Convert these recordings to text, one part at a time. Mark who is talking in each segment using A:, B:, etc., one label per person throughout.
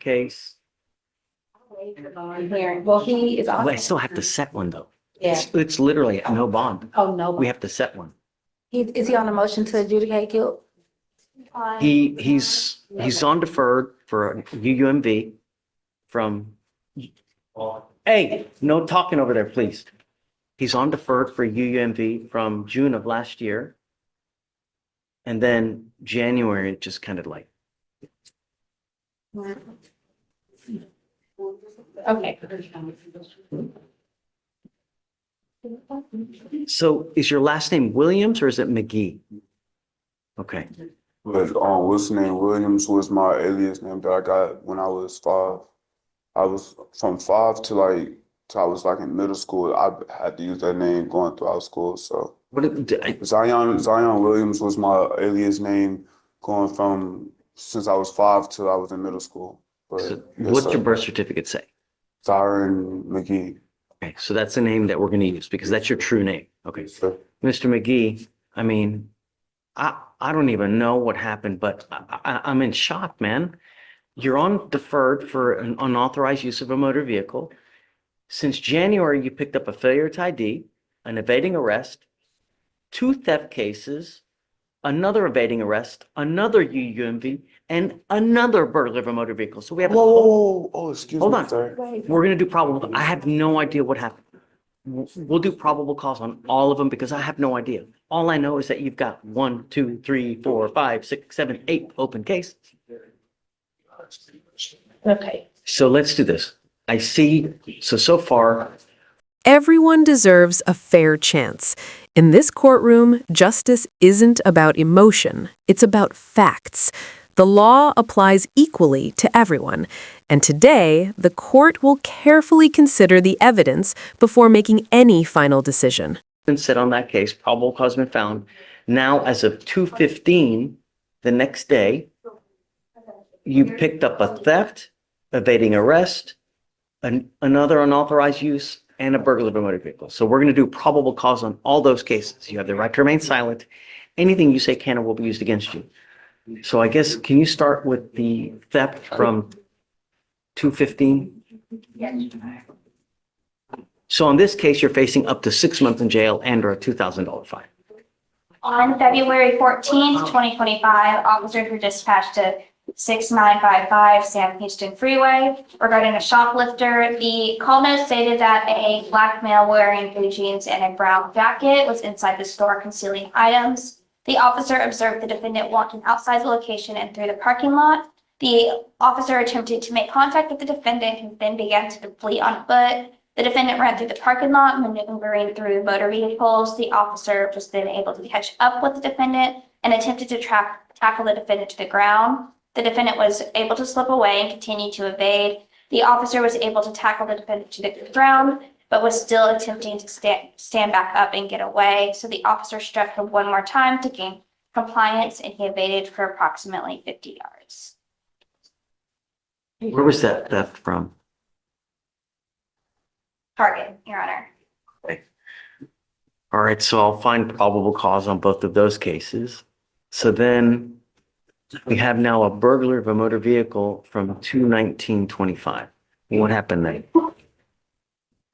A: case.
B: Hearing. Well, he is
A: Well, I
B: also.
A: still have to set one though.
B: Yeah.
A: It's literally no bond.
B: Oh, no.
A: We have to set one.
B: Is he on a motion to adjudicate guilt?
A: He's on deferred for UUMV from, hey, no talking over there, please. He's on deferred for UUMV from June of last year. And then January, it just kind of like,
B: Okay.
A: so is your last name Williams or is it McGee? Okay.
C: But what's the name? Williams was my alias name that I got when I was 5. I was from 5 to till I was in middle school. I had to use that name going throughout school. So Zion Williams was my alias name going from since I was 5 till I was in middle school. But
A: So what's your birth certificate say?
C: Zion McGee.
A: Okay, so that's the name that we're going to use because that's your true name. Okay.
C: So,
A: Mr. McGee, I mean, I don't even know what happened, but I'm in shock, man. You're on deferred for an unauthorized use of a motor vehicle. Since January, you picked up a failure to ID, an evading arrest, 2 theft cases, another evading arrest, another UUMV, and another burglary of a motor vehicle. So we have
C: excuse
A: Hold
C: me,
A: on.
C: sir.
A: We're going to do probable. I have no idea what happened. We'll do probable cause on all of them because I have no idea. All I know is that you've got 1, 2, 3, 4, 5, 6, 7, 8 open cases.
B: Okay.
A: So let's do this. I see. So far,
D: Everyone deserves a fair chance. In this courtroom, justice isn't about emotion, it's about facts. The law applies equally to everyone, and today, the court will carefully consider the evidence before making any final decision.
A: been set on that case, probable cause been found. Now, as of 2:15, the next day, you picked up a theft, evading arrest, another unauthorized use, and a burglary of a motor vehicle. So we're going to do probable cause on all those cases. You have the right to remain silent. Anything you say can or will be used against you. So I guess, can you start with the theft from 2:15? So in this case, you're facing up to 6 months in jail and or a $2,000 fine.
E: On February 14th, 2025, officers were dispatched to 6955 Sam Houston Freeway regarding a shoplifter. The call note stated that a black male wearing blue jeans and a brown jacket was inside the store concealing items. The officer observed the defendant walking outside the location and through the parking lot. The officer attempted to make contact with the defendant, who then began to flee on foot. The defendant ran through the parking lot, maneuvering through motor vehicles. The officer was then able to catch up with the defendant and attempted to tackle the defendant to the ground. The defendant was able to slip away and continue to evade. The officer was able to tackle the defendant to the ground, but was still attempting to stand back up and get away. So the officer struck him one more time to gain compliance, and he evaded for approximately 50 yards.
A: Where was that theft from?
E: Target, Your Honor.
A: All right, so I'll find probable cause on both of those cases. So then we have now a burglary of a motor vehicle from 2/19/25. What happened then?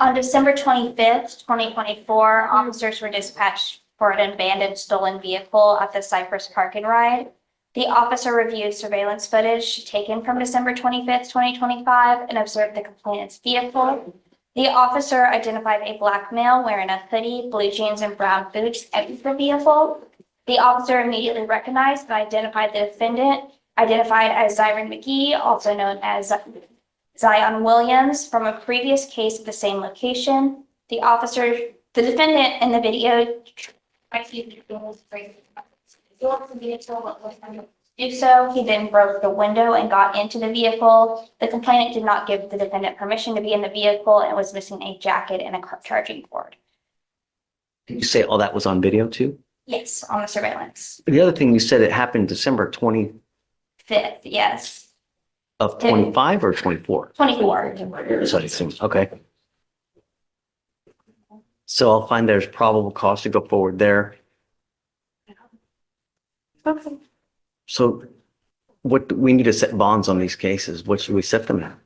E: On December 25th, 2024, officers were dispatched for an abandoned stolen vehicle at the Cypress Park and Ride. The officer reviewed surveillance footage taken from December 25th, 2025 and observed the complainant's vehicle. The officer identified a black male wearing a hoodie, blue jeans, and brown boots exit the vehicle. The officer immediately recognized and identified the defendant, identified as Zion McGee, also known as Zion Williams, from a previous case at the same location. The defendant in the video, do so. He then broke the window and got into the vehicle. The complainant did not give the defendant permission to be in the vehicle and was missing a jacket and a charging cord.
A: Did you say all that was on video too?
E: Yes, on the surveillance.
A: The other thing you said it happened December 20
E: 5th, yes.
A: of 25 or 24?
E: 24.
A: So it seems, okay. So I'll find there's probable cause to go forward there.
E: Okay.
A: So what, we need to set bonds on these cases. What should we set them at?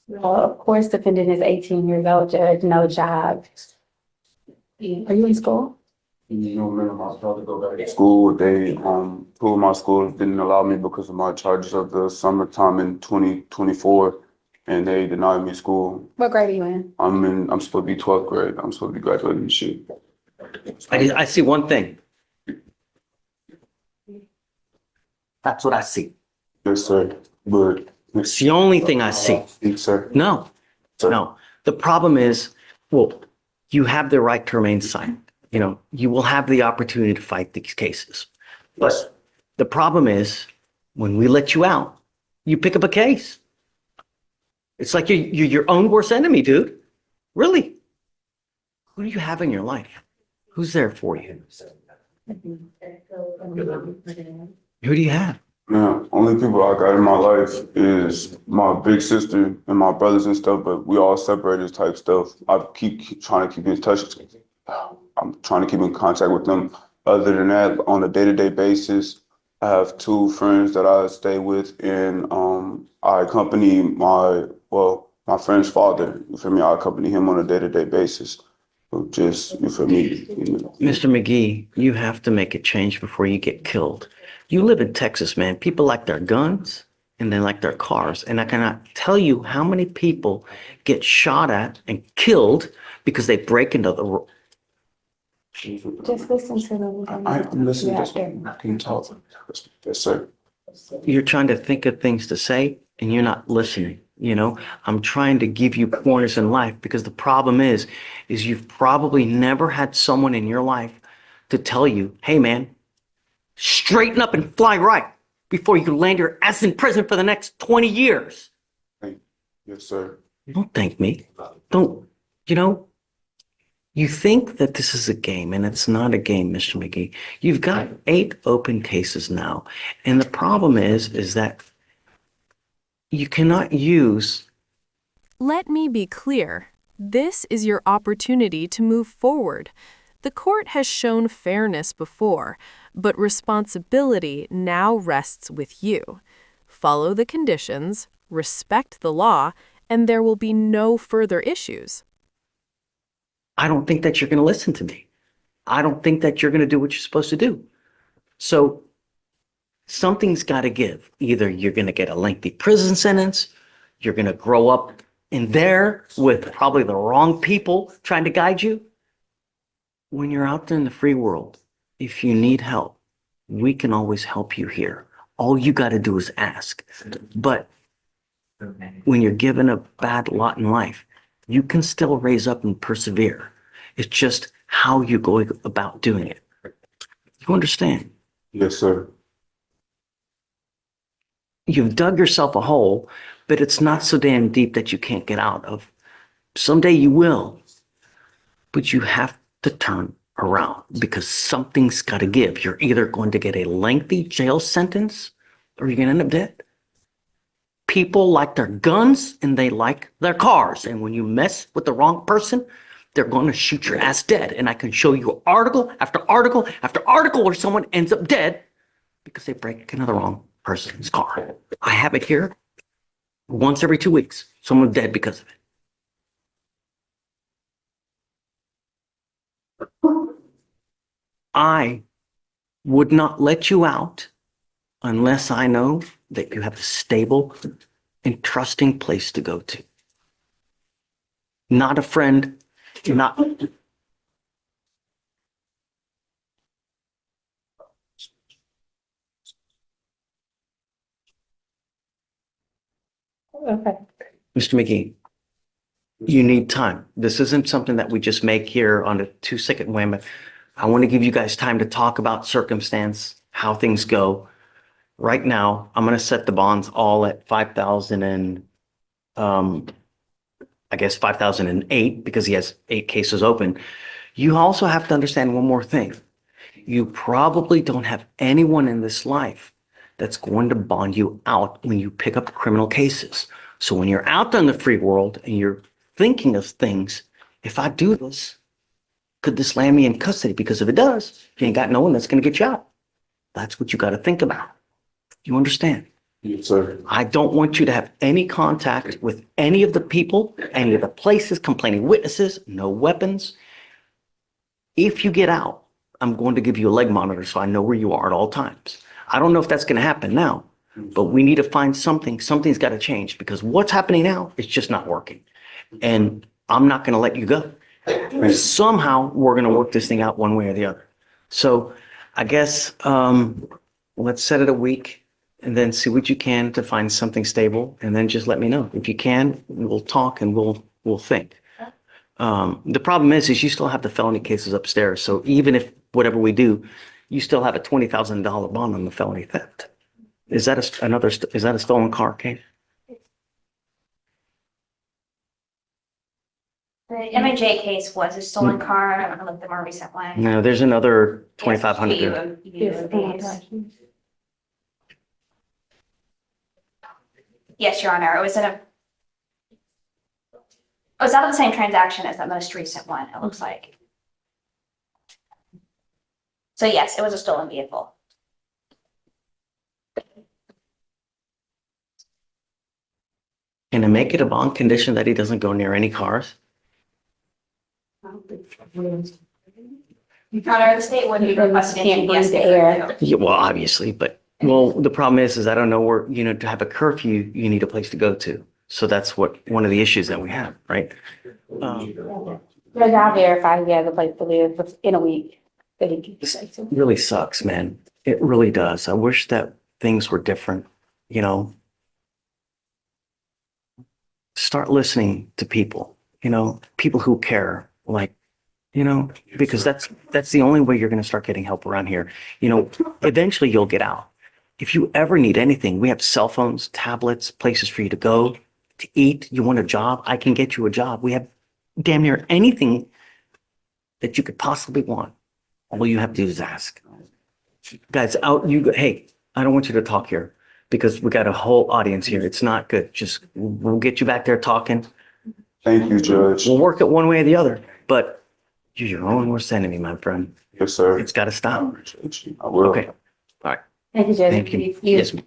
B: Well, of course, defendant is 18 years old, judge, no job. Are you in school?
C: You know, man, I was about to go back to school. They, two of my schools didn't allow me because of my charges of the summertime in 2024, and they denied me school.
B: What grade are you in?
C: I'm supposed to be 12th grade. I'm supposed to be graduating this year.
A: I see one thing. That's what I see.
C: Yes, sir. But,
A: It's the only thing I see.
C: yes, sir.
A: No,
C: Sir.
A: no. The problem is, well, you have the right to remain silent. You know, you will have the opportunity to fight these cases. But the problem is, when we let you out, you pick up a case. It's like you're your own worst enemy, dude. Really. Who do you have in your life? Who's there for you? Who do you have?
C: Man, only people I got in my life is my big sister and my brothers and stuff, but we all separated type stuff. I keep trying to keep in touch. I'm trying to keep in contact with them. Other than that, on a day-to-day basis, I have two friends that I stay with, and I accompany my friend's father. You feel me? I accompany him on a day-to-day basis. So just, you feel me? You know.
A: Mr. McGee, you have to make a change before you get killed. You live in Texas, man. People like their guns and they like their cars. And I cannot tell you how many people get shot at and killed because they break into the.
B: Just listen to them.
C: I'm listening. Just can talk. Yes, sir.
A: You're trying to think of things to say and you're not listening. You know, I'm trying to give you pointers in life because the problem is you've probably never had someone in your life to tell you, hey, man, straighten up and fly right before you land your ass in prison for the next 20 years.
C: Yes, sir.
A: Don't thank me. Don't, you know, you think that this is a game and it's not a game, Mr. McGee. You've got 8 open cases now. And the problem is that you cannot use.
D: Let me be clear. This is your opportunity to move forward. The court has shown fairness before, but responsibility now rests with you. Follow the conditions, respect the law, and there will be no further issues.
A: I don't think that you're going to listen to me. I don't think that you're going to do what you're supposed to do. So something's got to give. Either you're going to get a lengthy prison sentence, you're going to grow up in there with probably the wrong people trying to guide you. When you're out there in the free world, if you need help, we can always help you here. All you got to do is ask. But when you're given a bad lot in life, you can still raise up and persevere. It's just how you're going about doing it. You understand?
C: Yes, sir.
A: You've dug yourself a hole, but it's not so damn deep that you can't get out of. Someday you will, but you have to turn around because something's got to give. You're either going to get a lengthy jail sentence or you're going to end up dead. People like their guns and they like their cars. And when you mess with the wrong person, they're going to shoot your ass dead. And I can show you article after article after article where someone ends up dead because they break into the wrong person's car. I have it here once every 2 weeks. Someone's dead because of it. I would not let you out unless I know that you have a stable and trusting place to go to. Not a friend, not.
B: Okay.
A: Mr. McGee, you need time. This isn't something that we just make here on a 2-second wham. I want to give you guys time to talk about circumstance, how things go. Right now, I'm going to set the bonds all at 5,000 and I guess 5,008 because he has 8 cases open. You also have to understand one more thing. You probably don't have anyone in this life that's going to bond you out when you pick up criminal cases. So when you're out there in the free world and you're thinking of things, if I do this, could this land me in custody? Because if it does, you ain't got no one that's going to get you out. That's what you got to think about. You understand?
C: Yes, sir.
A: I don't want you to have any contact with any of the people, any of the places, complaining witnesses, no weapons. If you get out, I'm going to give you a leg monitor so I know where you are at all times. I don't know if that's going to happen now, but we need to find something. Something's got to change because what's happening now is just not working. And I'm not going to let you go. Somehow we're going to work this thing out one way or the other. So I guess let's set it a week and then see what you can to find something stable. And then just let me know. If you can, we'll talk and we'll think. The problem is you still have the felony cases upstairs. So even if whatever we do, you still have a $20,000 bond on the felony theft. Is that is that a stolen car case?
E: The M&J case was a stolen car. I don't know if the more recent one.
A: No, there's another 2,500.
E: Yes, Your Honor. It was out of the same transaction as the most recent one, it looks like. So yes, it was a stolen vehicle.
A: Can I make it a bond condition that he doesn't go near any cars?
E: Your Honor, the state would be requesting
B: Can't
E: a
B: breathe
E: GPS
B: the air.
A: Yeah, well, obviously, but the problem is I don't know where, to have a curfew, you need a place to go to. So that's one of the issues that we have, right?
B: Judge, I'll verify he has a place to live in a week that he can stay to.
A: Really sucks, man. It really does. I wish that things were different, Start listening to people, people who care, like, because that's the only way you're going to start getting help around here. Eventually you'll get out. If you ever need anything, we have cell phones, tablets, places for you to go, to eat. You want a job? I can get you a job. We have damn near anything that you could possibly want. All you have to do is ask. Guys, hey, I don't want you to talk here because we got a whole audience here. It's not good. We'll get you back there talking.
C: Thank you, Judge.
A: We'll work it one way or the other, but you're your own worst enemy, my friend.
C: Yes, sir.
A: It's got to stop.
C: I will.
A: Okay. All right.
B: Thank you, Judge.
A: Thank you. Yes, ma'am.